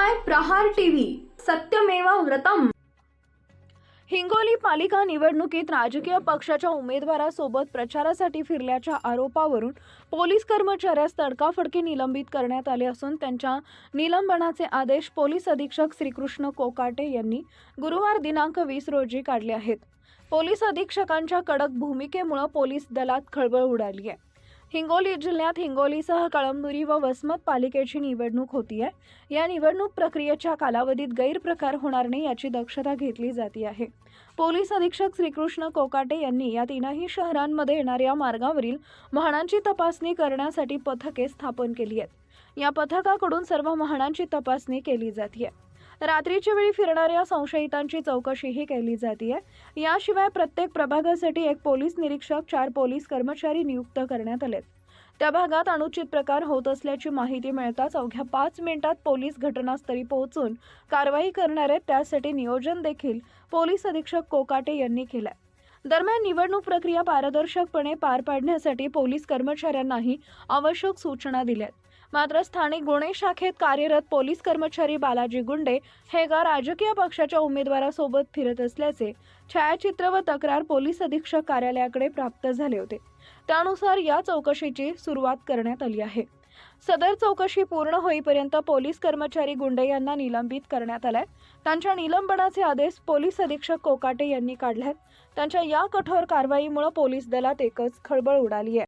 पाहताय प्रहार टीव्ही, सत्यमेव व्रतम। हिंगोली पालिका निवडणुकीत राजकीय पक्षाच्या उमेदवारासोबत प्रचारासाठी फिरल्याच्या आरोपावरून पोलीस कर्मचाऱ्यास तडकाफडकी निलंबित करण्यात आले असून त्यांच्या निलंबनाचे आदेश पोलीस अधीक्षक श्रीकृष्ण कोकाटे यांनी गुरुवार दिनांक 20 रोजी काढले आहेत। पोलीस अधीक्षकांच्या कडक भूमिकेमुळे पोलीस दलात खळबळ उडाली आहे। हिंगोली जिल्ह्यात हिंगोलीसह कळमनुरी व वसमत पालिकेची निवडणूक होतीये। या निवडणूक प्रक्रियेच्या कालावधीत गैरप्रकार होणार नाही याची दक्षता घेतली जाते आहे। पोलीस अधीक्षक श्रीकृष्ण कोकाटे यांनी या तीनही शहरांमध्ये येणाऱ्या मार्गावरील वाहनांची तपासणी करण्यासाठी पथके स्थापन केली आहेत। या पथकाकडून सर्व वाहनांची तपासणी केली जाते। रात्रीच्या वेळी फिरणाऱ्या संशयितांची चौकशीही केली जाते। याशिवाय प्रत्येक प्रभागासाठी एक पोलीस निरीक्षक, 4 पोलीस कर्मचारी नियुक्त करण्यात आलेत। त्या भागात अनुचित प्रकार होत असल्याची माहिती मिळताच अवघ्या 5 मिनिटात पोलीस घटनास्थळी पोहोचून कारवाई करणार आहेत। त्यासाठी नियोजन देखील पोलीस अधीक्षक कोकाटे यांनी केलंय। दरम्यान निवडणूक प्रक्रिया पारदर्शकपणे पार पाडण्यासाठी पोलीस कर्मचाऱ्यांनाही आवश्यक सूचना दिल्यात। मात्र स्थानिक गुन्हे शाखेत कार्यरत पोलीस कर्मचारी बालाजी गुंडे हे एका राजकीय पक्षाच्या उमेदवारासोबत फिरत असल्याचे छायाचित्र व तक्रार पोलीस अधीक्षक कार्यालयाकडे प्राप्त झाले होते। त्यानुसार या चौकशीची सुरुवात करण्यात आली आहे। सदर चौकशी पूर्ण होईपर्यंत पोलीस कर्मचारी गुंडे यांना निलंबित करण्यात आले। त्यांच्या निलंबनाचे आदेश पोलीस अधीक्षक कोकाटे यांनी काढले आहेत। त्यांच्या या कठोर कारवाईमुळे पोलीस दलात एकच खळबळ उडाली आहे।